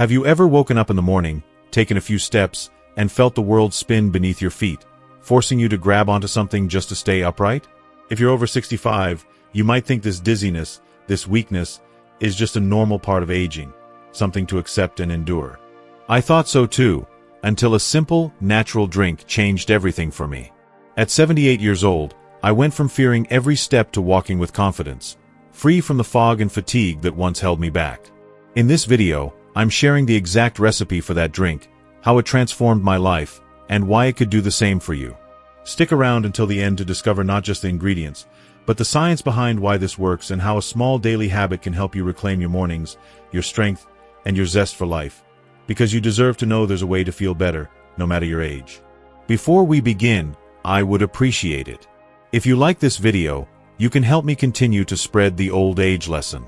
Have you ever woken up in the morning, taken a few steps, and felt the world spin beneath your feet, forcing you to grab onto something just to stay upright? If you're over 65, you might think this dizziness, this weakness, is just a normal part of aging, something to accept and endure. I thought so too, until a simple, natural drink changed everything for me. At 78 years old, I went from fearing every step to walking with confidence, free from the fog and fatigue that once held me back. In this video, I'm sharing the exact recipe for that drink, how it transformed my life, and why it could do the same for you. Stick around until the end to discover not just the ingredients, but the science behind why this works and how a small daily habit can help you reclaim your mornings, your strength, and your zest for life. Because you deserve to know there's a way to feel better, no matter your age. Before we begin, I would appreciate it if you like this video, you can help me continue to spread the old age lesson.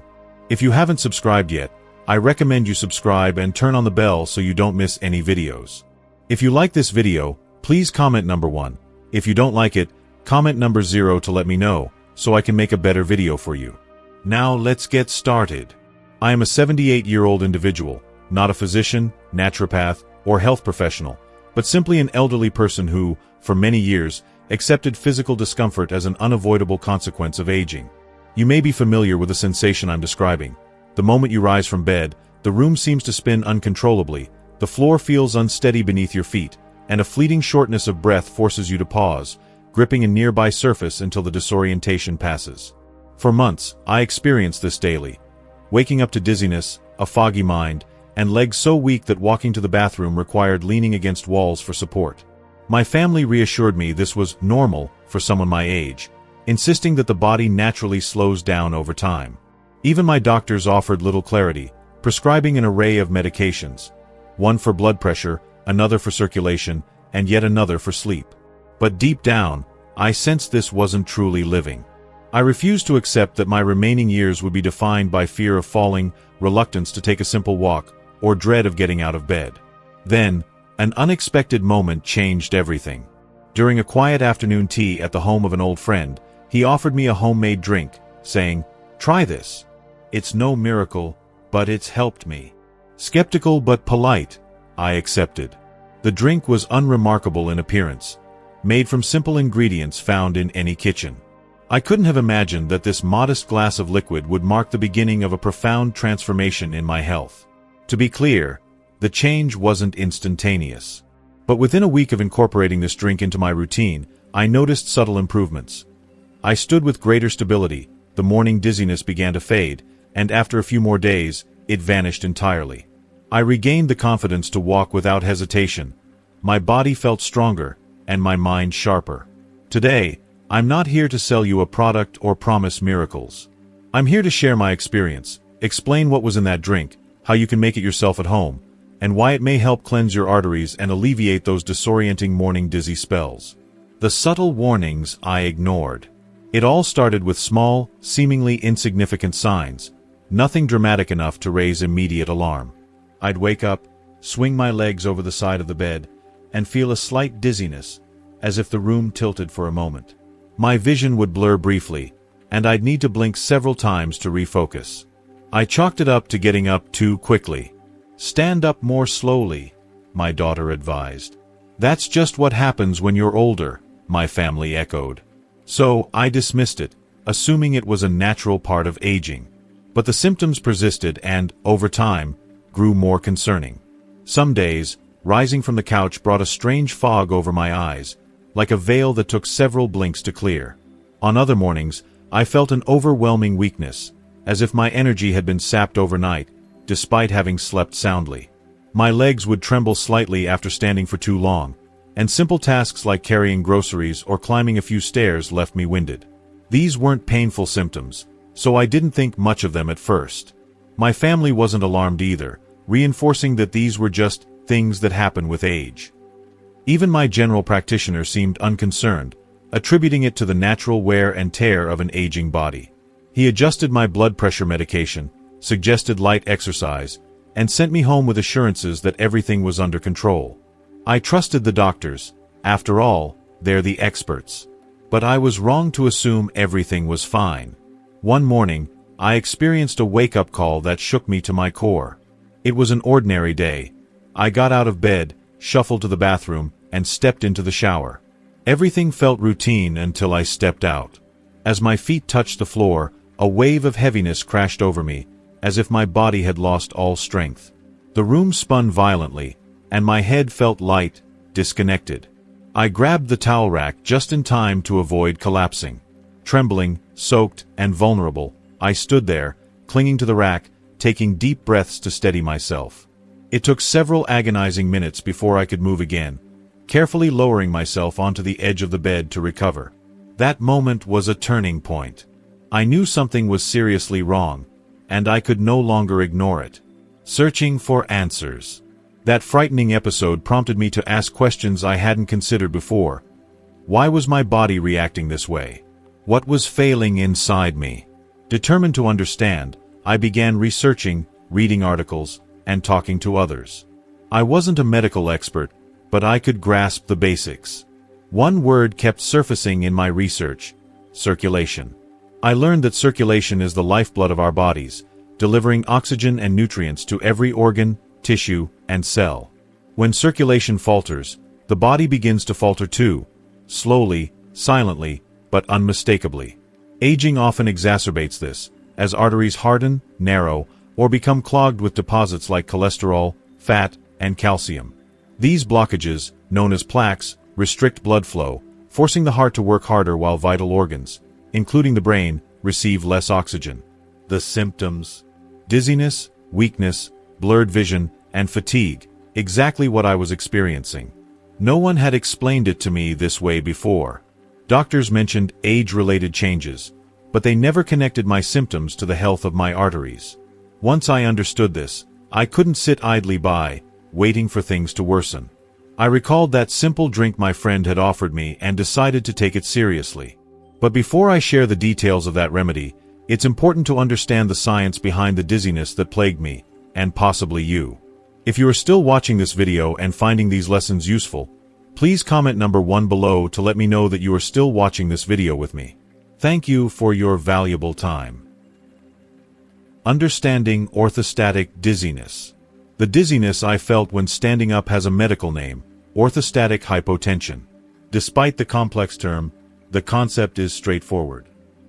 If you haven't subscribed yet, I recommend you subscribe and turn on the bell so you don't miss any videos. If you like this video, please comment number 1. If you don't like it, comment number 0 to let me know, so I can make a better video for you. Now let's get started. I am a 78-year-old individual, not a physician, naturopath, or health professional, but simply an elderly person who, for many years, accepted physical discomfort as an unavoidable consequence of aging. You may be familiar with the sensation I'm describing. The moment you rise from bed, the room seems to spin uncontrollably, the floor feels unsteady beneath your feet, and a fleeting shortness of breath forces you to pause, gripping a nearby surface until the disorientation passes. For months, I experienced this daily, waking up to dizziness, a foggy mind, and legs so weak that walking to the bathroom required leaning against walls for support. My family reassured me this was normal for someone my age, insisting that the body naturally slows down over time. Even my doctors offered little clarity, prescribing an array of medications, one for blood pressure, another for circulation, and yet another for sleep. But deep down, I sensed this wasn't truly living. I refused to accept that my remaining years would be defined by fear of falling, reluctance to take a simple walk, or dread of getting out of bed. Then, an unexpected moment changed everything. During a quiet afternoon tea at the home of an old friend, he offered me a homemade drink, saying, "Try this. It's no miracle, but it's helped me." Skeptical but polite, I accepted. The drink was unremarkable in appearance, made from simple ingredients found in any kitchen. I couldn't have imagined that this modest glass of liquid would mark the beginning of a profound transformation in my health. To be clear, the change wasn't instantaneous. But within a week of incorporating this drink into my routine, I noticed subtle improvements. I stood with greater stability, the morning dizziness began to fade, and after a few more days, it vanished entirely. I regained the confidence to walk without hesitation. My body felt stronger, and my mind sharper. Today, I'm not here to sell you a product or promise miracles. I'm here to share my experience, explain what was in that drink, how you can make it yourself at home, and why it may help cleanse your arteries and alleviate those disorienting morning dizzy spells. The subtle warnings I ignored. It all started with small, seemingly insignificant signs, nothing dramatic enough to raise immediate alarm. I'd wake up, swing my legs over the side of the bed, and feel a slight dizziness, as if the room tilted for a moment. My vision would blur briefly, and I'd need to blink several times to refocus. I chalked it up to getting up too quickly. "Stand up more slowly," my daughter advised. "That's just what happens when you're older," my family echoed. So I dismissed it, assuming it was a natural part of aging. But the symptoms persisted and, over time, grew more concerning. Some days, rising from the couch brought a strange fog over my eyes, like a veil that took several blinks to clear. On other mornings, I felt an overwhelming weakness, as if my energy had been sapped overnight, despite having slept soundly. My legs would tremble slightly after standing for too long, and simple tasks like carrying groceries or climbing a few stairs left me winded. These weren't painful symptoms, so I didn't think much of them at first. My family wasn't alarmed either, reinforcing that these were just things that happen with age. Even my general practitioner seemed unconcerned, attributing it to the natural wear and tear of an aging body. He adjusted my blood pressure medication, suggested light exercise, and sent me home with assurances that everything was under control. I trusted the doctors. After all, they're the experts. But I was wrong to assume everything was fine. One morning, I experienced a wake-up call that shook me to my core. It was an ordinary day. I got out of bed, shuffled to the bathroom, and stepped into the shower. Everything felt routine until I stepped out. As my feet touched the floor, a wave of heaviness crashed over me, as if my body had lost all strength. The room spun violently, and my head felt light, disconnected. I grabbed the towel rack just in time to avoid collapsing. Trembling, soaked, and vulnerable, I stood there, clinging to the rack, taking deep breaths to steady myself. It took several agonizing minutes before I could move again, carefully lowering myself onto the edge of the bed to recover. That moment was a turning point. I knew something was seriously wrong, and I could no longer ignore it. Searching for answers. That frightening episode prompted me to ask questions I hadn't considered before. Why was my body reacting this way? What was failing inside me? Determined to understand, I began researching, reading articles, and talking to others. I wasn't a medical expert, but I could grasp the basics. One word kept surfacing in my research: circulation. I learned that circulation is the lifeblood of our bodies, delivering oxygen and nutrients to every organ, tissue, and cell. When circulation falters, the body begins to falter too, slowly, silently, but unmistakably. Aging often exacerbates this, as arteries harden, narrow, or become clogged with deposits like cholesterol, fat, and calcium. These blockages, known as plaques, restrict blood flow, forcing the heart to work harder while vital organs, including the brain, receive less oxygen. The symptoms: dizziness, weakness, blurred vision, and fatigue, exactly what I was experiencing. No one had explained it to me this way before. Doctors mentioned age-related changes, but they never connected my symptoms to the health of my arteries. Once I understood this, I couldn't sit idly by, waiting for things to worsen. I recalled that simple drink my friend had offered me and decided to take it seriously. But before I share the details of that remedy, it's important to understand the science behind the dizziness that plagued me, and possibly you. If you are still watching this video and finding these lessons useful, please comment number 1 below to let me know that you are still watching this video with me. Thank you for your valuable time. Understanding orthostatic dizziness. The dizziness I felt when standing up has a medical name: orthostatic hypotension. Despite the complex term, the concept is straightforward.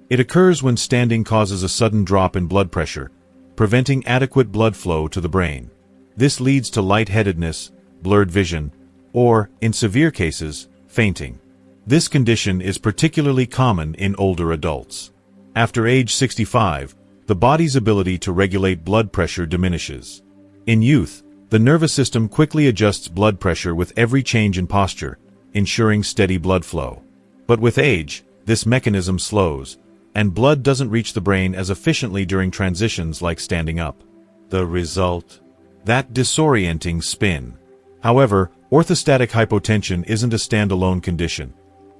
It occurs when standing causes a sudden drop in blood pressure, preventing adequate blood flow to the brain. This leads to lightheadedness, blurred vision, or, in severe cases, fainting. This condition is particularly common in older adults. After age 65, the body's ability to regulate blood pressure diminishes. In youth, the nervous system quickly adjusts blood pressure with every change in posture, ensuring steady blood flow. But with age, this mechanism slows, and blood doesn't reach the brain as efficiently during transitions like standing up. The result? That disorienting spin. However, orthostatic hypotension isn't a standalone condition.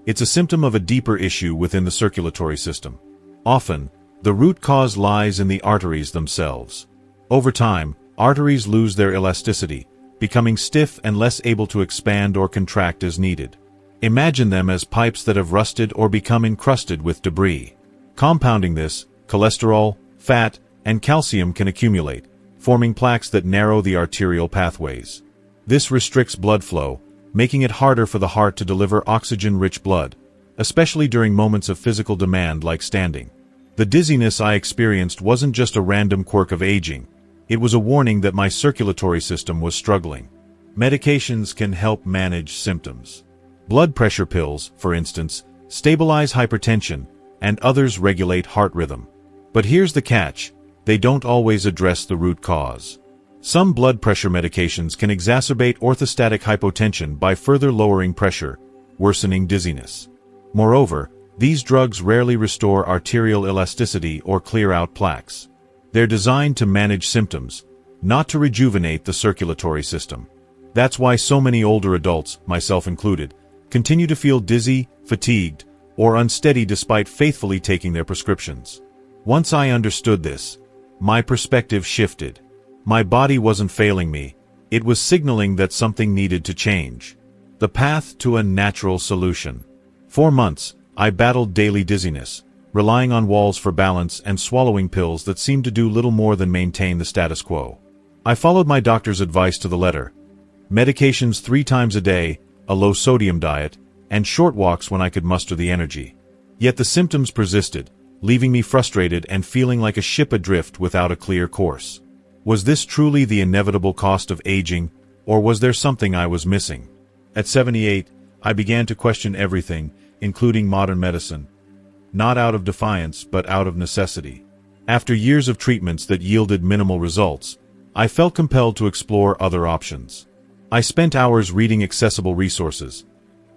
It's a symptom of a deeper issue within the circulatory system. Often, the root cause lies in the arteries themselves. Over time, arteries lose their elasticity, becoming stiff and less able to expand or contract as needed. Imagine them as pipes that have rusted or become encrusted with debris. Compounding this, cholesterol, fat, and calcium can accumulate, forming plaques that narrow the arterial pathways. This restricts blood flow, making it harder for the heart to deliver oxygen-rich blood, especially during moments of physical demand like standing. The dizziness I experienced wasn't just a random quirk of aging. It was a warning that my circulatory system was struggling. Medications can help manage symptoms. Blood pressure pills, for instance, stabilize hypertension, and others regulate heart rhythm. But here's the catch: they don't always address the root cause. Some blood pressure medications can exacerbate orthostatic hypotension by further lowering pressure, worsening dizziness. Moreover, these drugs rarely restore arterial elasticity or clear out plaques. They're designed to manage symptoms, not to rejuvenate the circulatory system. That's why so many older adults, myself included, continue to feel dizzy, fatigued, or unsteady despite faithfully taking their prescriptions. Once I understood this, my perspective shifted. My body wasn't failing me, it was signaling that something needed to change. The path to a natural solution. For months, I battled daily dizziness, relying on walls for balance and swallowing pills that seemed to do little more than maintain the status quo. I followed my doctor's advice to the letter. Medications 3 times a day, a low-sodium diet, and short walks when I could muster the energy. Yet the symptoms persisted, leaving me frustrated and feeling like a ship adrift without a clear course. Was this truly the inevitable cost of aging, or was there something I was missing? At 78, I began to question everything, including modern medicine. Not out of defiance, but out of necessity. After years of treatments that yielded minimal results, I felt compelled to explore other options. I spent hours reading accessible resources,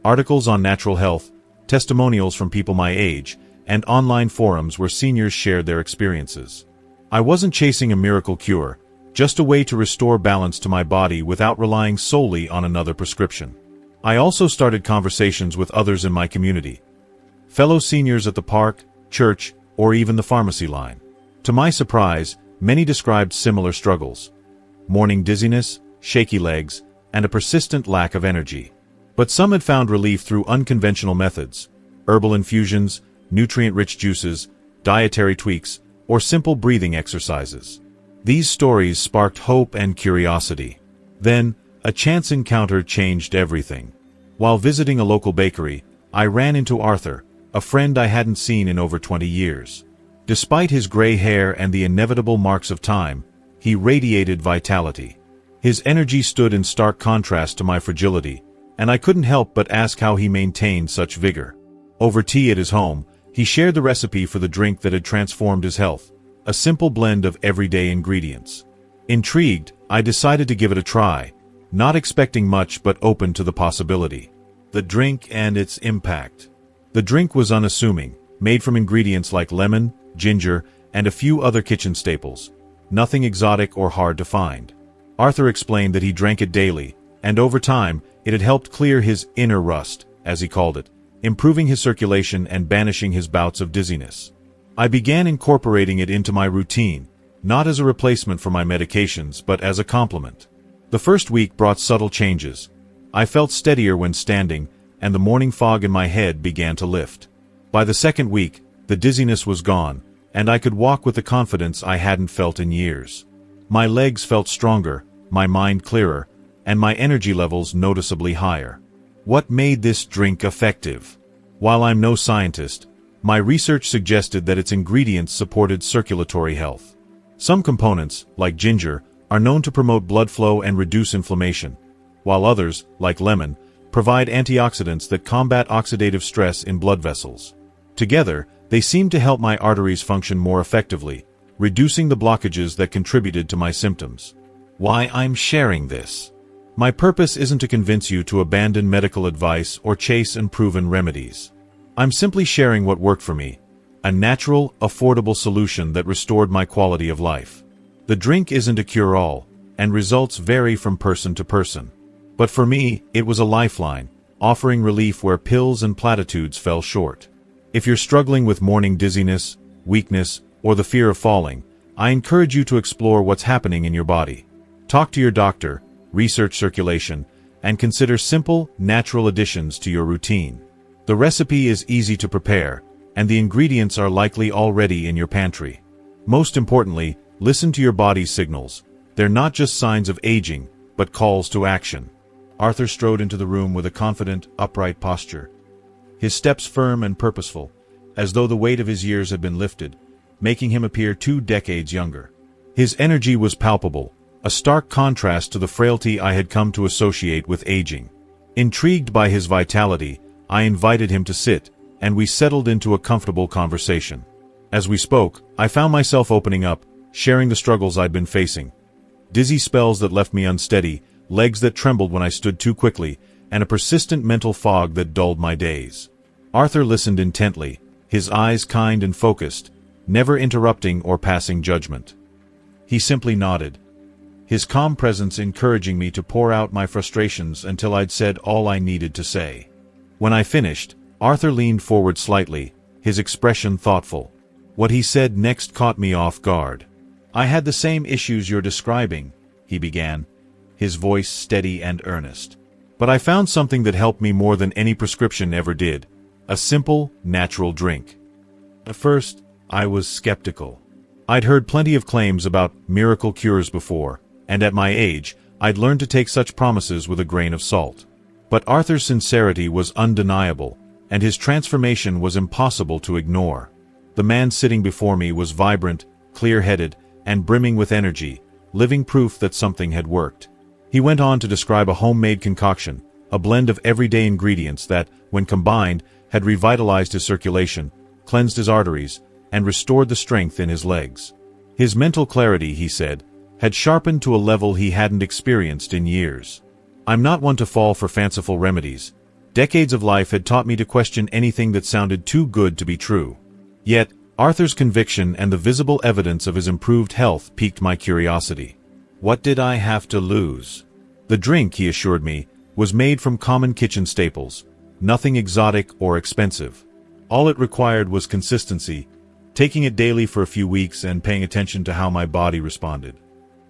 articles on natural health, testimonials from people my age, and online forums where seniors shared their experiences. I wasn't chasing a miracle cure, just a way to restore balance to my body without relying solely on another prescription. I also started conversations with others in my community, fellow seniors at the park, church, or even the pharmacy line. To my surprise, many described similar struggles: morning dizziness, shaky legs, and a persistent lack of energy. But some had found relief through unconventional methods: herbal infusions, nutrient-rich juices, dietary tweaks, or simple breathing exercises. These stories sparked hope and curiosity. Then, a chance encounter changed everything. While visiting a local bakery, I ran into Arthur, a friend I hadn't seen in over 20 years. Despite his gray hair and the inevitable marks of time, he radiated vitality. His energy stood in stark contrast to my fragility, and I couldn't help but ask how he maintained such vigor. Over tea at his home, he shared the recipe for the drink that had transformed his health, a simple blend of everyday ingredients. Intrigued, I decided to give it a try, not expecting much but open to the possibility. The drink and its impact. The drink was unassuming, made from ingredients like lemon, ginger, and a few other kitchen staples. Nothing exotic or hard to find. Arthur explained that he drank it daily, and over time, it had helped clear his inner rust, as he called it, improving his circulation and banishing his bouts of dizziness. I began incorporating it into my routine, not as a replacement for my medications, but as a complement. The first week brought subtle changes. I felt steadier when standing, and the morning fog in my head began to lift. By the second week, the dizziness was gone, and I could walk with the confidence I hadn't felt in years. My legs felt stronger, my mind clearer, and my energy levels noticeably higher. What made this drink effective? While I'm no scientist, my research suggested that its ingredients supported circulatory health. Some components, like ginger, are known to promote blood flow and reduce inflammation, while others, like lemon, provide antioxidants that combat oxidative stress in blood vessels. Together, they seem to help my arteries function more effectively, reducing the blockages that contributed to my symptoms. Why I'm sharing this? My purpose isn't to convince you to abandon medical advice or chase unproven remedies. I'm simply sharing what worked for me, a natural, affordable solution that restored my quality of life. The drink isn't a cure-all, and results vary from person to person. But for me, it was a lifeline, offering relief where pills and platitudes fell short. If you're struggling with morning dizziness, weakness, or the fear of falling, I encourage you to explore what's happening in your body. Talk to your doctor, research circulation, and consider simple, natural additions to your routine. The recipe is easy to prepare, and the ingredients are likely already in your pantry. Most importantly, listen to your body's signals. They're not just signs of aging, but calls to action. Arthur strode into the room with a confident, upright posture. His steps firm and purposeful, as though the weight of his years had been lifted, making him appear 2 decades younger. His energy was palpable, a stark contrast to the frailty I had come to associate with aging. Intrigued by his vitality, I invited him to sit, and we settled into a comfortable conversation. As we spoke, I found myself opening up, sharing the struggles I'd been facing. Dizzy spells that left me unsteady, legs that trembled when I stood too quickly, and a persistent mental fog that dulled my days. Arthur listened intently, his eyes kind and focused, never interrupting or passing judgment. He simply nodded, his calm presence encouraging me to pour out my frustrations until I'd said all I needed to say. When I finished, Arthur leaned forward slightly, his expression thoughtful. What he said next caught me off guard. "I had the same issues you're describing," he began, his voice steady and earnest. "But I found something that helped me more than any prescription ever did. A simple, natural drink." At first, I was skeptical. I'd heard plenty of claims about miracle cures before, and at my age, I'd learned to take such promises with a grain of salt. But Arthur's sincerity was undeniable, and his transformation was impossible to ignore. The man sitting before me was vibrant, clear-headed, and brimming with energy, living proof that something had worked. He went on to describe a homemade concoction, a blend of everyday ingredients that, when combined, had revitalized his circulation, cleansed his arteries, and restored the strength in his legs. His mental clarity, he said, had sharpened to a level he hadn't experienced in years. I'm not one to fall for fanciful remedies. Decades of life had taught me to question anything that sounded too good to be true. Yet, Arthur's conviction and the visible evidence of his improved health piqued my curiosity. What did I have to lose? The drink, he assured me, was made from common kitchen staples, nothing exotic or expensive. All it required was consistency, taking it daily for a few weeks and paying attention to how my body responded.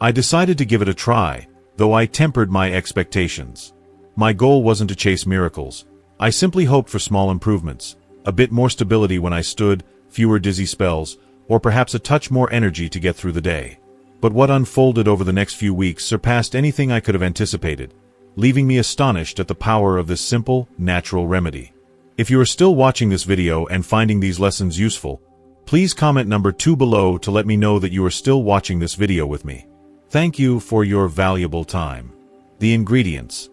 I decided to give it a try, though I tempered my expectations. My goal wasn't to chase miracles. I simply hoped for small improvements, a bit more stability when I stood, fewer dizzy spells, or perhaps a touch more energy to get through the day. But what unfolded over the next few weeks surpassed anything I could have anticipated, leaving me astonished at the power of this simple, natural remedy. If you are still watching this video and finding these lessons useful, please comment number 2 below to let me know that you are still watching this video with me. Thank you for your valuable time. The ingredients.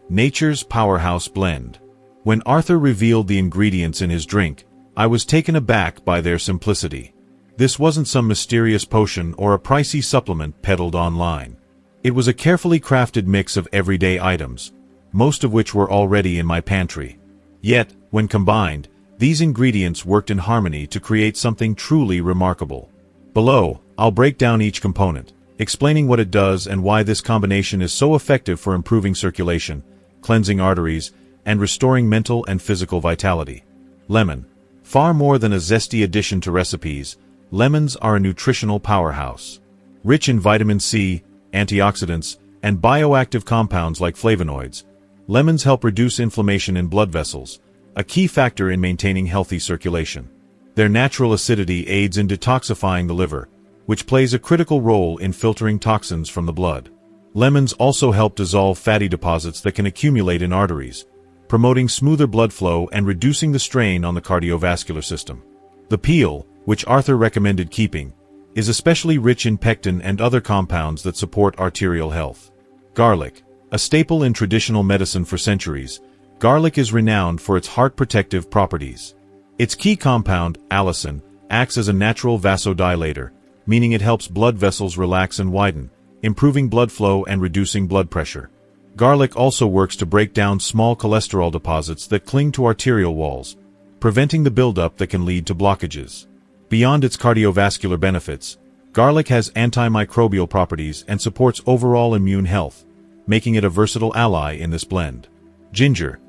Nature's Powerhouse Blend. When Arthur revealed the ingredients in his drink, I was taken aback by their simplicity. This wasn't some mysterious potion or a pricey supplement peddled online. It was a carefully crafted mix of everyday items, most of which were already in my pantry. Yet, when combined, these ingredients worked in harmony to create something truly remarkable. Below, I'll break down each component, explaining what it does and why this combination is so effective for improving circulation, cleansing arteries, and restoring mental and physical vitality. Lemon. Far more than a zesty addition to recipes, lemons are a nutritional powerhouse. Rich in vitamin C, antioxidants, and bioactive compounds like flavonoids, lemons help reduce inflammation in blood vessels, a key factor in maintaining healthy circulation. Their natural acidity aids in detoxifying the liver, which plays a critical role in filtering toxins from the blood. Lemons also help dissolve fatty deposits that can accumulate in arteries, promoting smoother blood flow and reducing the strain on the cardiovascular system. The peel, which Arthur recommended keeping, is especially rich in pectin and other compounds that support arterial health. Garlic. A staple in traditional medicine for centuries, garlic is renowned for its heart-protective properties. Its key compound, allicin, acts as a natural vasodilator, meaning it helps blood vessels relax and widen, improving blood flow and reducing blood pressure. Garlic also works to break down small cholesterol deposits that cling to arterial walls, preventing the buildup that can lead to blockages. Beyond its cardiovascular benefits, garlic has antimicrobial properties and supports overall immune health, making it a versatile ally in this blend. Ginger.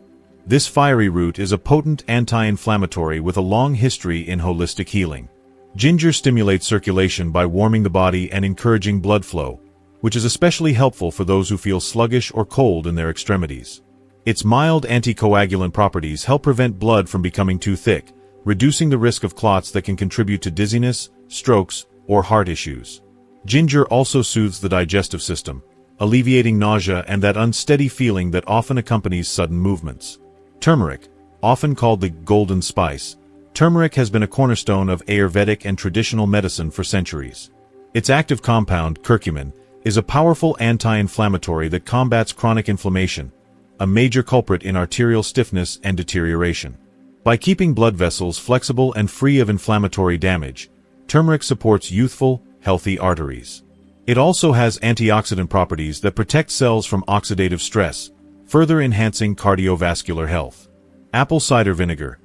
This fiery root is a potent anti-inflammatory with a long history in holistic healing. Ginger stimulates circulation by warming the body and encouraging blood flow, which is especially helpful for those who feel sluggish or cold in their extremities. Its mild anticoagulant properties help prevent blood from becoming too thick, reducing the risk of clots that can contribute to dizziness, strokes, or heart issues. Ginger also soothes the digestive system, alleviating nausea and that unsteady feeling that often accompanies sudden movements. Turmeric. Often called the golden spice, turmeric has been a cornerstone of Ayurvedic and traditional medicine for centuries. Its active compound, curcumin, is a powerful anti-inflammatory that combats chronic inflammation, a major culprit in arterial stiffness and deterioration. By keeping blood vessels flexible and free of inflammatory damage, turmeric supports youthful, healthy arteries. It also has antioxidant properties that protect cells from oxidative stress, further enhancing cardiovascular health. Apple cider vinegar.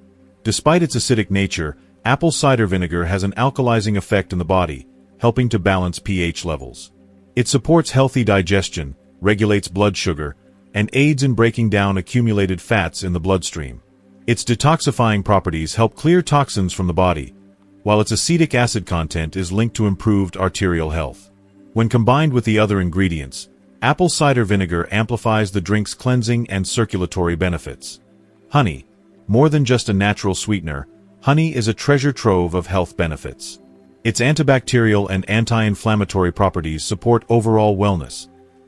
Despite its acidic nature, apple cider vinegar has an alkalizing effect in the body, helping to balance pH levels. It supports healthy digestion, regulates blood sugar, and aids in breaking down accumulated fats in the bloodstream. Its detoxifying properties help clear toxins from the body, while its acetic acid content is linked to improved arterial health. When combined with the other ingredients, apple cider vinegar amplifies the drink's cleansing and circulatory benefits. Honey. More than just a natural sweetener, honey is a treasure trove of health benefits. Its antibacterial and anti-inflammatory properties support overall wellness,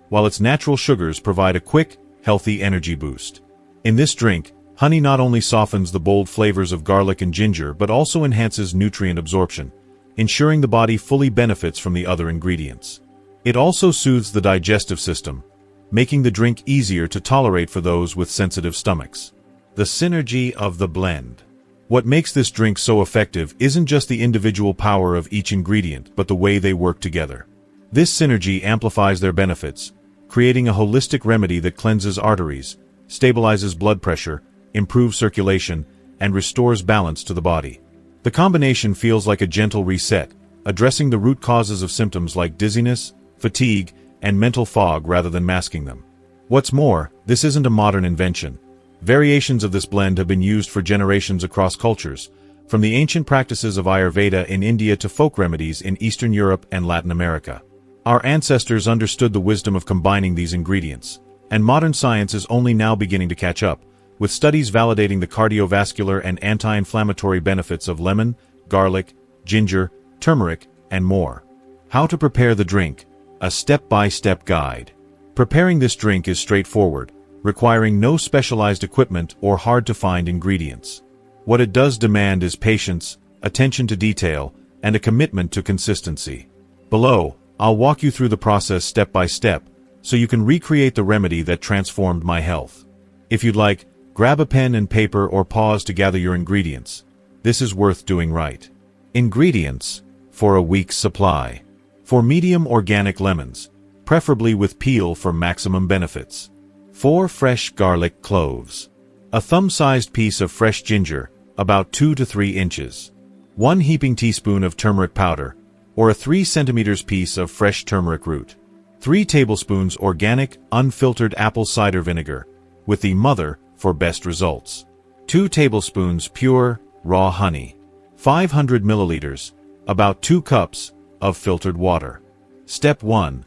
while its natural sugars provide a quick, healthy energy boost. In this drink, honey not only softens the bold flavors of garlic and ginger but also enhances nutrient absorption, ensuring the body fully benefits from the other ingredients. It also soothes the digestive system, making the drink easier to tolerate for those with sensitive stomachs. The synergy of the blend. What makes this drink so effective isn't just the individual power of each ingredient, but the way they work together. This synergy amplifies their benefits, creating a holistic remedy that cleanses arteries, stabilizes blood pressure, improves circulation, and restores balance to the body. The combination feels like a gentle reset, addressing the root causes of symptoms like dizziness, fatigue, and mental fog rather than masking them. What's more, this isn't a modern invention. Variations of this blend have been used for generations across cultures, from the ancient practices of Ayurveda in India to folk remedies in Eastern Europe and Latin America. Our ancestors understood the wisdom of combining these ingredients, and modern science is only now beginning to catch up, with studies validating the cardiovascular and anti-inflammatory benefits of lemon, garlic, ginger, turmeric, and more. How to prepare the drink. A step-by-step guide. Preparing this drink is straightforward, requiring no specialized equipment or hard-to-find ingredients. What it does demand is patience, attention to detail, and a commitment to consistency. Below, I'll walk you through the process step by step, so you can recreate the remedy that transformed my health. If you'd like, grab a pen and paper or pause to gather your ingredients. This is worth doing right. Ingredients for a week's supply. For medium organic lemons, preferably with peel for maximum benefits. 4 fresh garlic cloves. A thumb-sized piece of fresh ginger, about 2 to 3 inches. 1 heaping teaspoon of turmeric powder, or a 3 centimeters piece of fresh turmeric root. 3 tablespoons organic, unfiltered apple cider vinegar, with the mother for best results. 2 tablespoons pure, raw honey. 500 milliliters, about 2 cups, of filtered water. Step 1.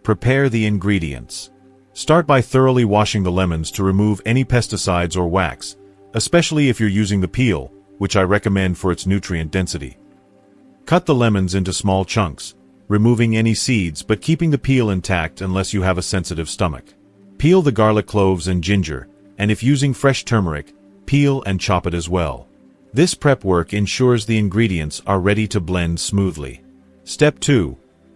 Prepare the ingredients. Start by thoroughly washing the lemons to remove any pesticides or wax, especially if you're using the peel, which I recommend for its nutrient density. Cut the lemons into small chunks, removing any seeds but keeping the peel intact unless you have a sensitive stomach. Peel the garlic cloves and ginger, and if using fresh turmeric, peel and chop it as well. This prep work ensures the ingredients are ready to blend smoothly. Step 2.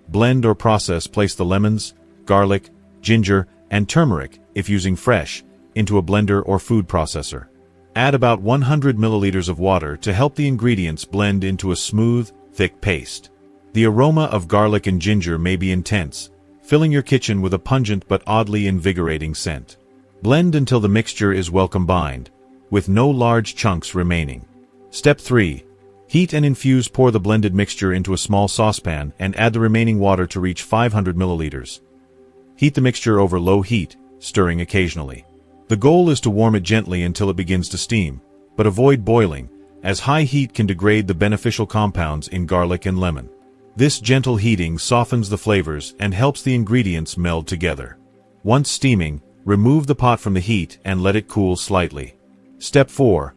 Blend or process. Place the lemons, garlic, ginger, and turmeric, if using fresh, into a blender or food processor. Add about 100 milliliters of water to help the ingredients blend into a smooth, thick paste. The aroma of garlic and ginger may be intense, filling your kitchen with a pungent but oddly invigorating scent. Blend until the mixture is well combined, with no large chunks remaining. Step 3. Heat and infuse. Pour the blended mixture into a small saucepan and add the remaining water to reach 500 milliliters. Heat the mixture over low heat, stirring occasionally. The goal is to warm it gently until it begins to steam, but avoid boiling, as high heat can degrade the beneficial compounds in garlic and lemon. This gentle heating softens the flavors and helps the ingredients meld together. Once steaming, remove the pot from the heat and let it cool slightly. Step 4.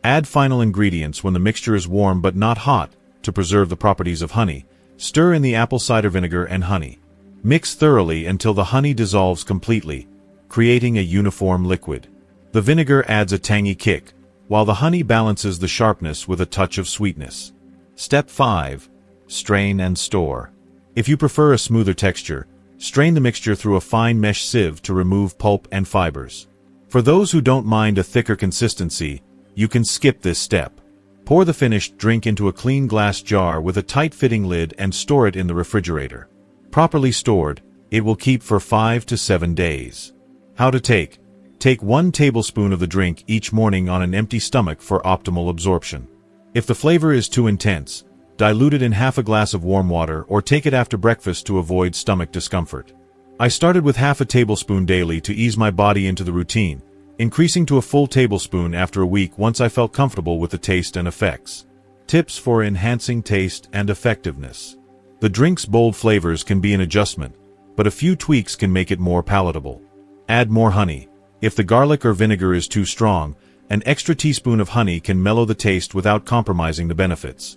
Add final ingredients when the mixture is warm but not hot, to preserve the properties of honey. Stir in the apple cider vinegar and honey. Mix thoroughly until the honey dissolves completely, creating a uniform liquid. The vinegar adds a tangy kick, while the honey balances the sharpness with a touch of sweetness. Step 5. Strain and store. If you prefer a smoother texture, strain the mixture through a fine mesh sieve to remove pulp and fibers. For those who don't mind a thicker consistency, you can skip this step. Pour the finished drink into a clean glass jar with a tight-fitting lid and store it in the refrigerator. Properly stored, it will keep for 5 to 7 days. How to take. Take 1 tablespoon of the drink each morning on an empty stomach for optimal absorption. If the flavor is too intense, dilute it in half a glass of warm water or take it after breakfast to avoid stomach discomfort. I started with half a tablespoon daily to ease my body into the routine, increasing to a full tablespoon after a week once I felt comfortable with the taste and effects. Tips for enhancing taste and effectiveness. The drink's bold flavors can be an adjustment, but a few tweaks can make it more palatable. Add more honey. If the garlic or vinegar is too strong, an extra teaspoon of honey can mellow the taste without compromising the benefits.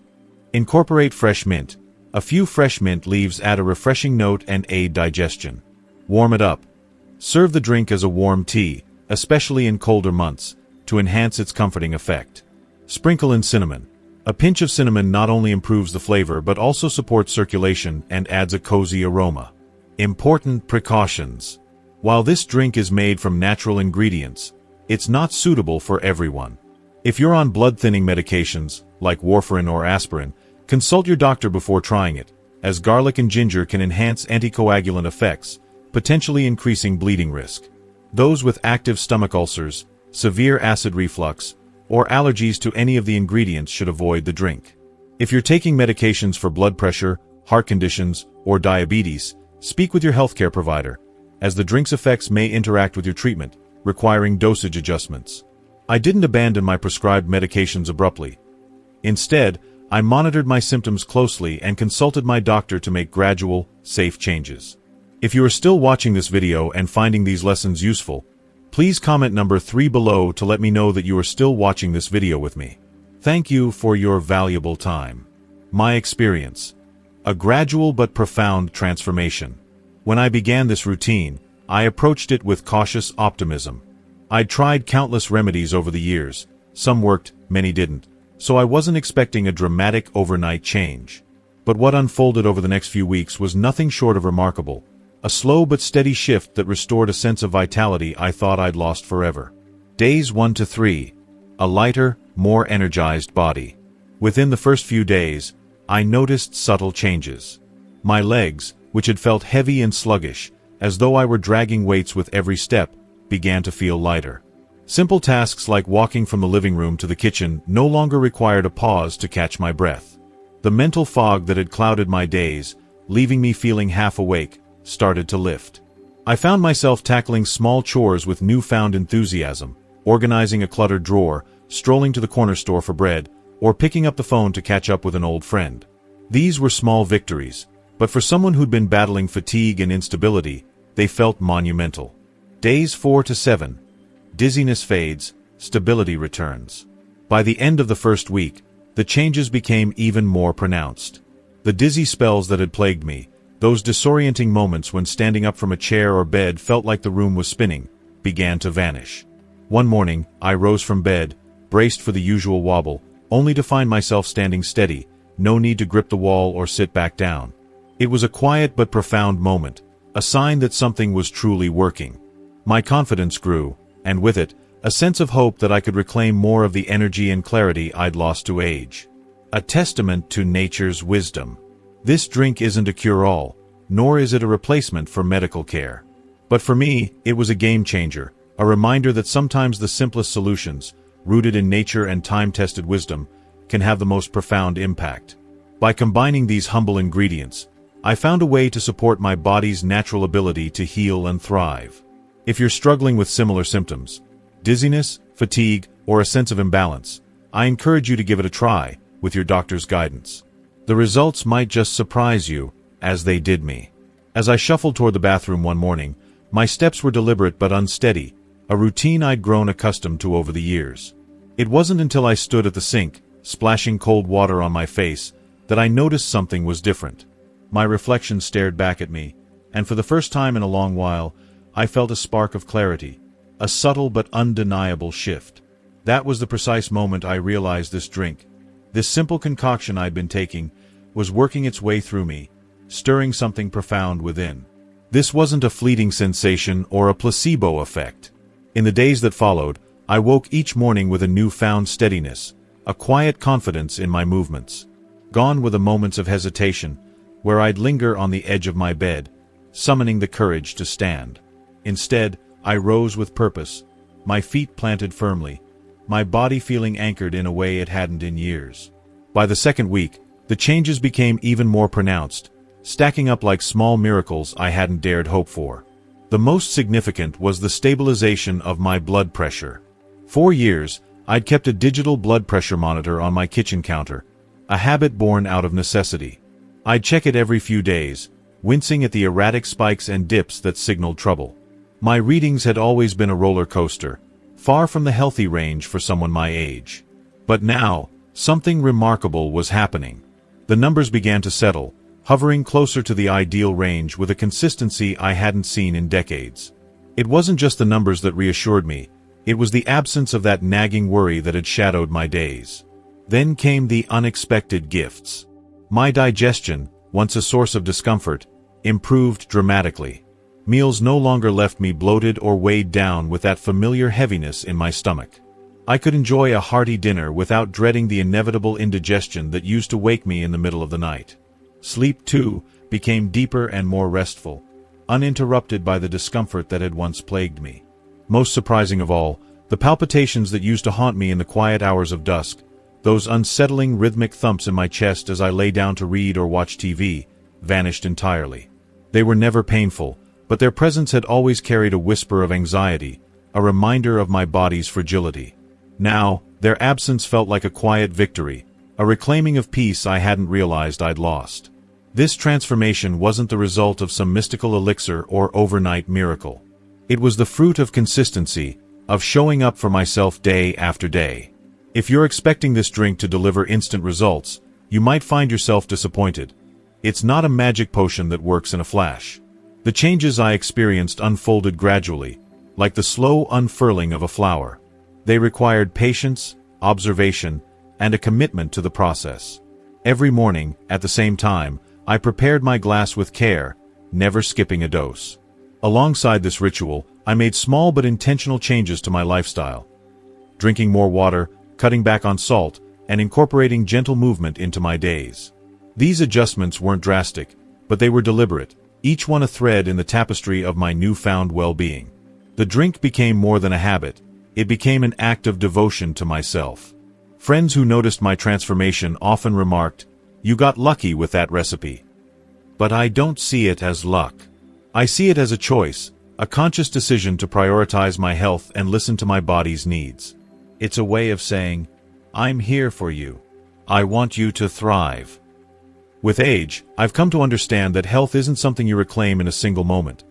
Incorporate fresh mint. A few fresh mint leaves add a refreshing note and aid digestion. Warm it up. Serve the drink as a warm tea, especially in colder months, to enhance its comforting effect. Sprinkle in cinnamon. A pinch of cinnamon not only improves the flavor but also supports circulation and adds a cozy aroma. Important precautions. While this drink is made from natural ingredients, it's not suitable for everyone. If you're on blood-thinning medications, like warfarin or aspirin, consult your doctor before trying it, as garlic and ginger can enhance anticoagulant effects, potentially increasing bleeding risk. Those with active stomach ulcers, severe acid reflux, or allergies to any of the ingredients should avoid the drink. If you're taking medications for blood pressure, heart conditions, or diabetes, speak with your healthcare provider, as the drink's effects may interact with your treatment, requiring dosage adjustments. I didn't abandon my prescribed medications abruptly. Instead, I monitored my symptoms closely and consulted my doctor to make gradual, safe changes. If you are still watching this video and finding these lessons useful, please comment number 3 below to let me know that you are still watching this video with me. Thank you for your valuable time. My experience. A gradual but profound transformation. When I began this routine, I approached it with cautious optimism. I'd tried countless remedies over the years. Some worked, many didn't, so I wasn't expecting a dramatic overnight change. But what unfolded over the next few weeks was nothing short of remarkable. A slow but steady shift that restored a sense of vitality I thought I'd lost forever. Days 1 to 3. A lighter, more energized body. Within the first few days, I noticed subtle changes. My legs, which had felt heavy and sluggish, as though I were dragging weights with every step, began to feel lighter. Simple tasks like walking from the living room to the kitchen no longer required a pause to catch my breath. The mental fog that had clouded my days, leaving me feeling half awake, started to lift. I found myself tackling small chores with newfound enthusiasm, organizing a cluttered drawer, strolling to the corner store for bread, or picking up the phone to catch up with an old friend. These were small victories, but for someone who'd been battling fatigue and instability, they felt monumental. Days 4 to 7. Dizziness fades, stability returns. By the end of the first week, the changes became even more pronounced. The dizzy spells that had plagued me, those disorienting moments when standing up from a chair or bed felt like the room was spinning, began to vanish. One morning, I rose from bed, braced for the usual wobble, only to find myself standing steady, no need to grip the wall or sit back down. It was a quiet but profound moment, a sign that something was truly working. My confidence grew, and with it, a sense of hope that I could reclaim more of the energy and clarity I'd lost to age. A testament to nature's wisdom. This drink isn't a cure-all, nor is it a replacement for medical care. But for me, it was a game-changer, a reminder that sometimes the simplest solutions, rooted in nature and time-tested wisdom, can have the most profound impact. By combining these humble ingredients, I found a way to support my body's natural ability to heal and thrive. If you're struggling with similar symptoms, dizziness, fatigue, or a sense of imbalance, I encourage you to give it a try, with your doctor's guidance. The results might just surprise you, as they did me. As I shuffled toward the bathroom one morning, my steps were deliberate but unsteady, a routine I'd grown accustomed to over the years. It wasn't until I stood at the sink, splashing cold water on my face, that I noticed something was different. My reflection stared back at me, and for the first time in a long while, I felt a spark of clarity, a subtle but undeniable shift. That was the precise moment I realized this drink, this simple concoction I'd been taking, was working its way through me, stirring something profound within. This wasn't a fleeting sensation or a placebo effect. In the days that followed, I woke each morning with a newfound steadiness, a quiet confidence in my movements. Gone were the moments of hesitation, where I'd linger on the edge of my bed, summoning the courage to stand. Instead, I rose with purpose, my feet planted firmly, my body feeling anchored in a way it hadn't in years. By the second week, the changes became even more pronounced, stacking up like small miracles I hadn't dared hope for. The most significant was the stabilization of my blood pressure. For years, I'd kept a digital blood pressure monitor on my kitchen counter, a habit born out of necessity. I'd check it every few days, wincing at the erratic spikes and dips that signaled trouble. My readings had always been a roller coaster, far from the healthy range for someone my age. But now, something remarkable was happening. The numbers began to settle, hovering closer to the ideal range with a consistency I hadn't seen in decades. It wasn't just the numbers that reassured me, it was the absence of that nagging worry that had shadowed my days. Then came the unexpected gifts. My digestion, once a source of discomfort, improved dramatically. Meals no longer left me bloated or weighed down with that familiar heaviness in my stomach. I could enjoy a hearty dinner without dreading the inevitable indigestion that used to wake me in the middle of the night. Sleep, too, became deeper and more restful, uninterrupted by the discomfort that had once plagued me. Most surprising of all, the palpitations that used to haunt me in the quiet hours of dusk, those unsettling rhythmic thumps in my chest as I lay down to read or watch TV, vanished entirely. They were never painful, but their presence had always carried a whisper of anxiety, a reminder of my body's fragility. Now, their absence felt like a quiet victory, a reclaiming of peace I hadn't realized I'd lost. This transformation wasn't the result of some mystical elixir or overnight miracle. It was the fruit of consistency, of showing up for myself day after day. If you're expecting this drink to deliver instant results, you might find yourself disappointed. It's not a magic potion that works in a flash. The changes I experienced unfolded gradually, like the slow unfurling of a flower. They required patience, observation, and a commitment to the process. Every morning, at the same time, I prepared my glass with care, never skipping a dose. Alongside this ritual, I made small but intentional changes to my lifestyle. Drinking more water, cutting back on salt, and incorporating gentle movement into my days. These adjustments weren't drastic, but they were deliberate, each one a thread in the tapestry of my newfound well-being. The drink became more than a habit, it became an act of devotion to myself. Friends who noticed my transformation often remarked, "You got lucky with that recipe." But I don't see it as luck. I see it as a choice, a conscious decision to prioritize my health and listen to my body's needs. It's a way of saying, "I'm here for you. I want you to thrive." With age, I've come to understand that health isn't something you reclaim in a single moment.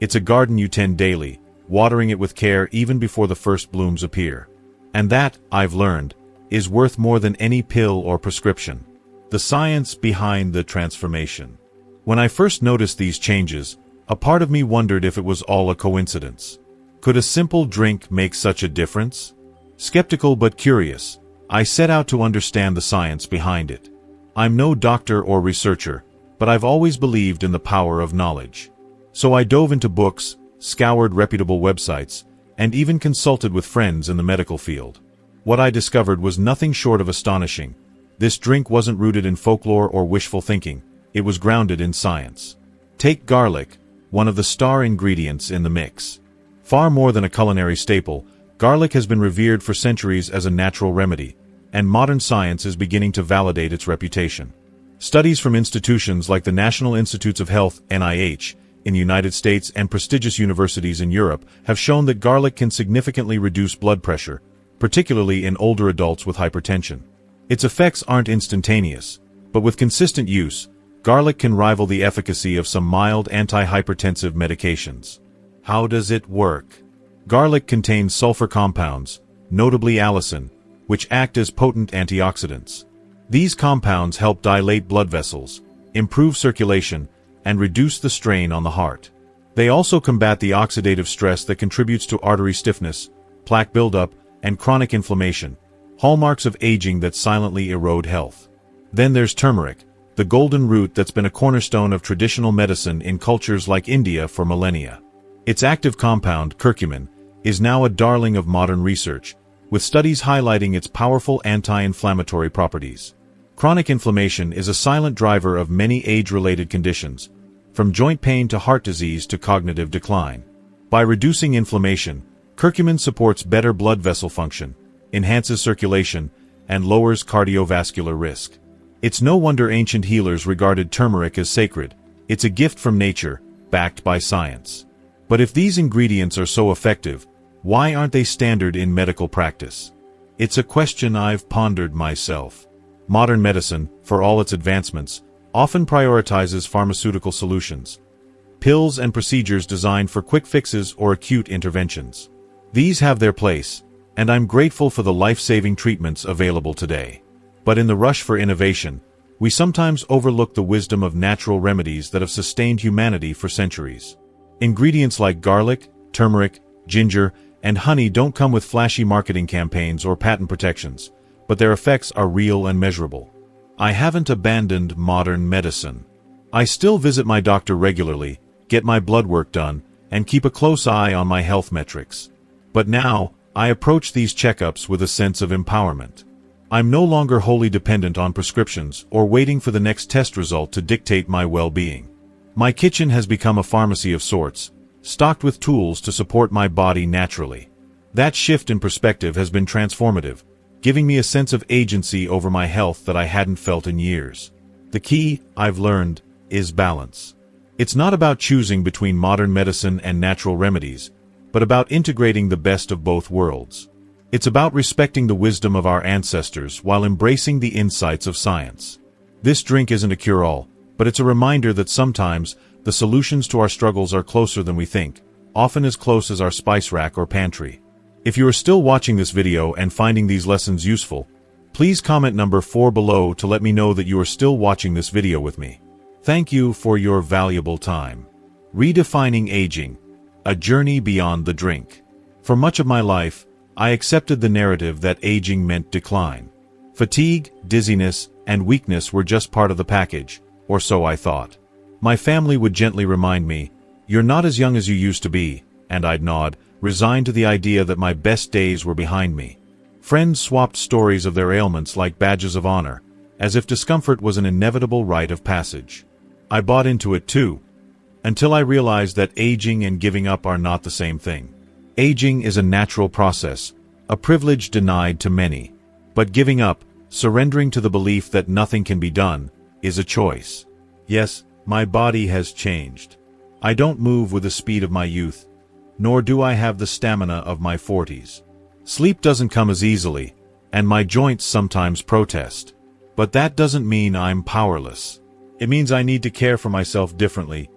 It's a garden you tend daily, watering it with care even before the first blooms appear. And that, I've learned, is worth more than any pill or prescription. The science behind the transformation. When I first noticed these changes, a part of me wondered if it was all a coincidence. Could a simple drink make such a difference? Skeptical but curious, I set out to understand the science behind it. I'm no doctor or researcher, but I've always believed in the power of knowledge. So I dove into books, scoured reputable websites, and even consulted with friends in the medical field. What I discovered was nothing short of astonishing. This drink wasn't rooted in folklore or wishful thinking, it was grounded in science. Take garlic, one of the star ingredients in the mix. Far more than a culinary staple, garlic has been revered for centuries as a natural remedy, and modern science is beginning to validate its reputation. Studies from institutions like the National Institutes of Health (NIH) in the United States and prestigious universities in Europe have shown that garlic can significantly reduce blood pressure, particularly in older adults with hypertension. Its effects aren't instantaneous, but with consistent use, garlic can rival the efficacy of some mild antihypertensive medications. How does it work? Garlic contains sulfur compounds, notably allicin, which act as potent antioxidants. These compounds help dilate blood vessels, improve circulation, and reduce the strain on the heart. They also combat the oxidative stress that contributes to artery stiffness, plaque buildup, and chronic inflammation, hallmarks of aging that silently erode health. Then there's turmeric, the golden root that's been a cornerstone of traditional medicine in cultures like India for millennia. Its active compound, curcumin, is now a darling of modern research, with studies highlighting its powerful anti-inflammatory properties. Chronic inflammation is a silent driver of many age-related conditions, from joint pain to heart disease to cognitive decline. By reducing inflammation, curcumin supports better blood vessel function, enhances circulation, and lowers cardiovascular risk. It's no wonder ancient healers regarded turmeric as sacred. It's a gift from nature, backed by science. But if these ingredients are so effective, why aren't they standard in medical practice? It's a question I've pondered myself. Modern medicine, for all its advancements, often prioritizes pharmaceutical solutions. Pills and procedures designed for quick fixes or acute interventions. These have their place, and I'm grateful for the life-saving treatments available today. But in the rush for innovation, We sometimes overlook the wisdom of natural remedies that have sustained humanity for centuries. Ingredients like garlic, turmeric, ginger, and honey don't come with flashy marketing campaigns or patent protections, but their effects are real and measurable. I haven't abandoned modern medicine. I still visit my doctor regularly, get my blood work done, and keep a close eye on my health metrics. But now, I approach these checkups with a sense of empowerment. I'm no longer wholly dependent on prescriptions or waiting for the next test result to dictate my well-being. My kitchen has become a pharmacy of sorts, stocked with tools to support my body naturally. That shift in perspective has been transformative, giving me a sense of agency over my health that I hadn't felt in years. The key, I've learned, is balance. It's not about choosing between modern medicine and natural remedies, but about integrating the best of both worlds. It's about respecting the wisdom of our ancestors while embracing the insights of science. This drink isn't a cure-all, but it's a reminder that sometimes the solutions to our struggles are closer than we think, often as close as our spice rack or pantry. If you are still watching this video and finding these lessons useful, please comment number 4 below to let me know that you are still watching this video with me. Thank you for your valuable time. Redefining aging, a journey beyond the drink. For much of my life, I accepted the narrative that aging meant decline. Fatigue, dizziness, and weakness were just part of the package, or so I thought. My family would gently remind me, "You're not as young as you used to be," and I'd nod, resigned to the idea that my best days were behind me. Friends swapped stories of their ailments like badges of honor, as if discomfort was an inevitable rite of passage. I bought into it too, until I realized that aging and giving up are not the same thing. Aging is a natural process, a privilege denied to many. But giving up, surrendering to the belief that nothing can be done, is a choice. Yes, my body has changed. I don't move with the speed of my youth, nor do I have the stamina of my 40s. Sleep doesn't come as easily, and my joints sometimes protest. But that doesn't mean I'm powerless. It means I need to care for myself differently,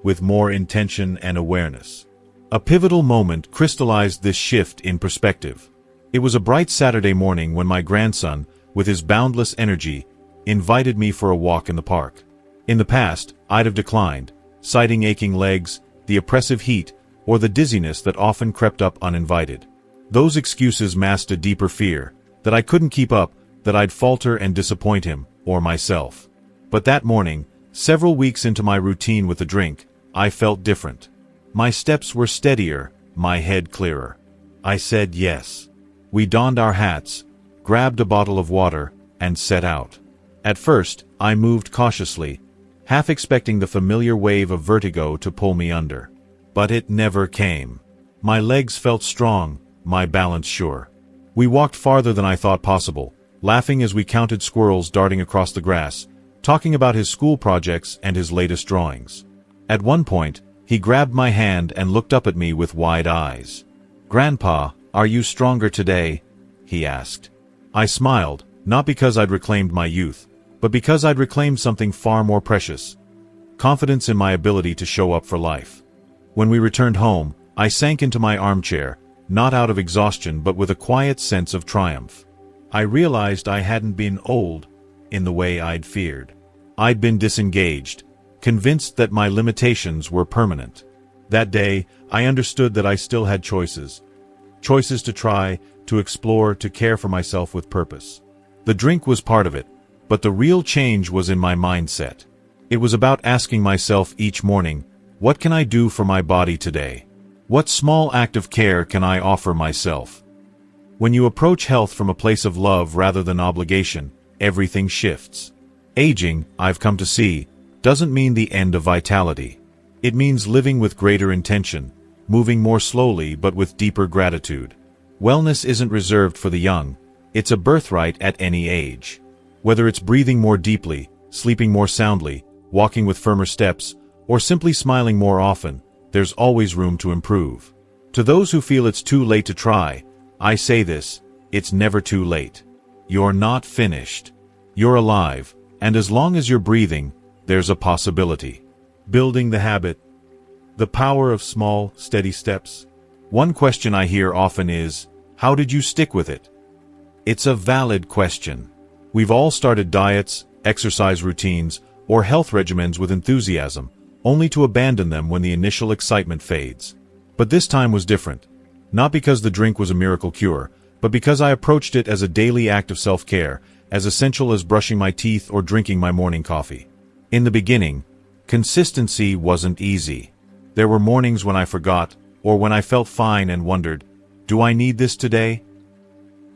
with more intention and awareness. A pivotal moment crystallized this shift in perspective. It was a bright Saturday morning when my grandson, with his boundless energy, invited me for a walk in the park. In the past, I'd have declined, citing aching legs, the oppressive heat, or the dizziness that often crept up uninvited. Those excuses masked a deeper fear, that I couldn't keep up, that I'd falter and disappoint him, or myself. But that morning, several weeks into my routine with the drink, I felt different. My steps were steadier, my head clearer. I said yes. We donned our hats, grabbed a bottle of water, and set out. At first, I moved cautiously, half expecting the familiar wave of vertigo to pull me under. But it never came. My legs felt strong, my balance sure. We walked farther than I thought possible, laughing as we counted squirrels darting across the grass, talking about his school projects and his latest drawings. At one point, he grabbed my hand and looked up at me with wide eyes. "Grandpa, are you stronger today?" he asked. I smiled, not because I'd reclaimed my youth, but because I'd reclaimed something far more precious: confidence in my ability to show up for life. When we returned home, I sank into my armchair, not out of exhaustion but with a quiet sense of triumph. I realized I hadn't been old in the way I'd feared. I'd been disengaged, convinced that my limitations were permanent. That day, I understood that I still had choices. Choices to try, to explore, to care for myself with purpose. The drink was part of it, but the real change was in my mindset. It was about asking myself each morning, what can I do for my body today? What small act of care can I offer myself? When you approach health from a place of love rather than obligation, everything shifts. Aging, I've come to see, doesn't mean the end of vitality. It means living with greater intention, moving more slowly but with deeper gratitude. Wellness isn't reserved for the young, it's a birthright at any age. Whether it's breathing more deeply, sleeping more soundly, walking with firmer steps, or simply smiling more often, there's always room to improve. To those who feel it's too late to try, I say this: it's never too late. You're not finished. You're alive, and as long as you're breathing, there's a possibility. Building the habit. The power of small, steady steps. One question I hear often is, how did you stick with it? It's a valid question. We've all started diets, exercise routines, or health regimens with enthusiasm, only to abandon them when the initial excitement fades. But this time was different. Not because the drink was a miracle cure, but because I approached it as a daily act of self-care, as essential as brushing my teeth or drinking my morning coffee. In the beginning, consistency wasn't easy. There were mornings when I forgot, or when I felt fine and wondered, do I need this today?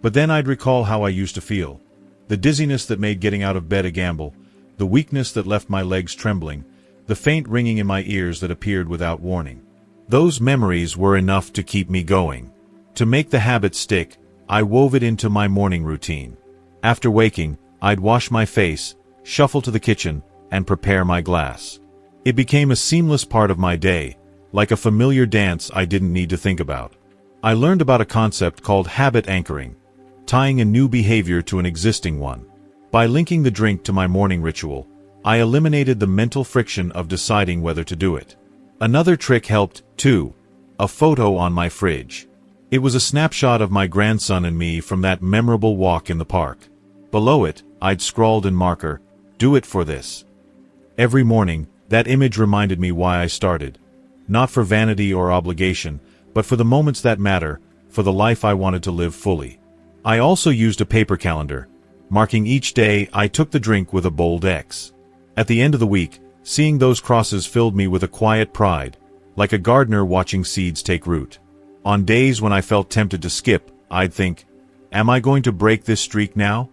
But then I'd recall how I used to feel. The dizziness that made getting out of bed a gamble, the weakness that left my legs trembling, the faint ringing in my ears that appeared without warning. Those memories were enough to keep me going. To make the habit stick, I wove it into my morning routine. After waking, I'd wash my face, shuffle to the kitchen, and prepare my glass. It became a seamless part of my day, like a familiar dance I didn't need to think about. I learned about a concept called habit anchoring, tying a new behavior to an existing one. By linking the drink to my morning ritual, I eliminated the mental friction of deciding whether to do it. Another trick helped, too: a photo on my fridge. It was a snapshot of my grandson and me from that memorable walk in the park. Below it, I'd scrawled in marker, "Do it for this." Every morning, that image reminded me why I started. Not for vanity or obligation, but for the moments that matter, for the life I wanted to live fully. I also used a paper calendar, marking each day I took the drink with a bold X. At the end of the week, seeing those crosses filled me with a quiet pride, like a gardener watching seeds take root. On days when I felt tempted to skip, I'd think, am I going to break this streak now?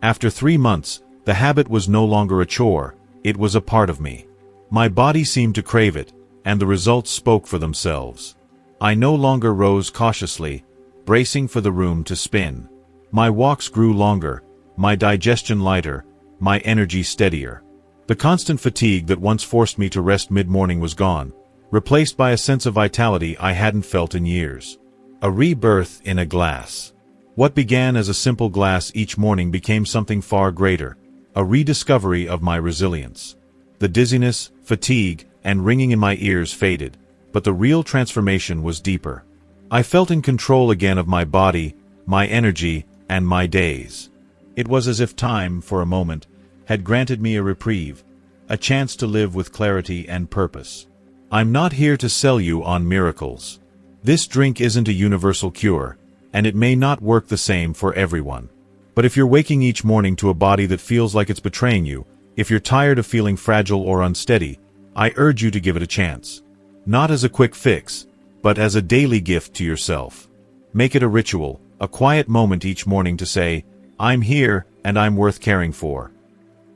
After 3 months, the habit was no longer a chore, it was a part of me. My body seemed to crave it, and the results spoke for themselves. I no longer rose cautiously, bracing for the room to spin. My walks grew longer, my digestion lighter, my energy steadier. The constant fatigue that once forced me to rest mid-morning was gone, replaced by a sense of vitality I hadn't felt in years. A rebirth in a glass. What began as a simple glass each morning became something far greater, a rediscovery of my resilience. The dizziness, fatigue, and ringing in my ears faded, but the real transformation was deeper. I felt in control again of my body, my energy, and my days. It was as if time, for a moment, had granted me a reprieve, a chance to live with clarity and purpose. I'm not here to sell you on miracles. This drink isn't a universal cure, and it may not work the same for everyone. But if you're waking each morning to a body that feels like it's betraying you, if you're tired of feeling fragile or unsteady, I urge you to give it a chance. Not as a quick fix, but as a daily gift to yourself. Make it a ritual, a quiet moment each morning to say, I'm here and I'm worth caring for.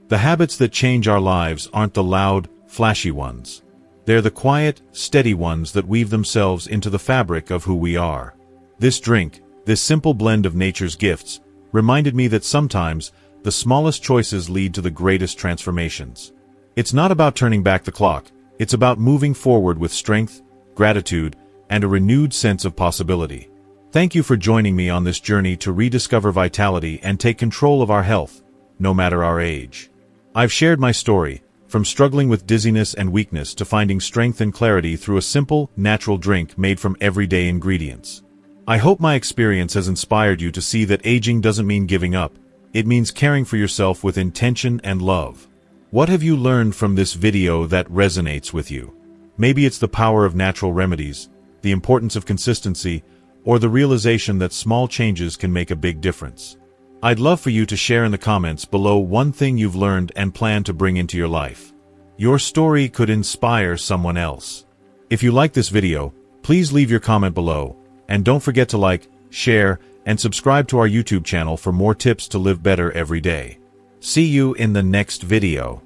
The habits that change our lives aren't the loud, flashy ones. They're the quiet, steady ones that weave themselves into the fabric of who we are. This drink, this simple blend of nature's gifts, reminded me that sometimes the smallest choices lead to the greatest transformations. It's not about turning back the clock, it's about moving forward with strength, gratitude, and a renewed sense of possibility. Thank you for joining me on this journey to rediscover vitality and take control of our health, no matter our age. I've shared my story, from struggling with dizziness and weakness to finding strength and clarity through a simple, natural drink made from everyday ingredients. I hope my experience has inspired you to see that aging doesn't mean giving up. It means caring for yourself with intention and love. What have you learned from this video that resonates with you? Maybe it's the power of natural remedies, the importance of consistency, or the realization that small changes can make a big difference. I'd love for you to share in the comments below one thing you've learned and plan to bring into your life. Your story could inspire someone else. If you like this video, please leave your comment below, and don't forget to like, share, and subscribe to our YouTube channel for more tips to live better every day. See you in the next video.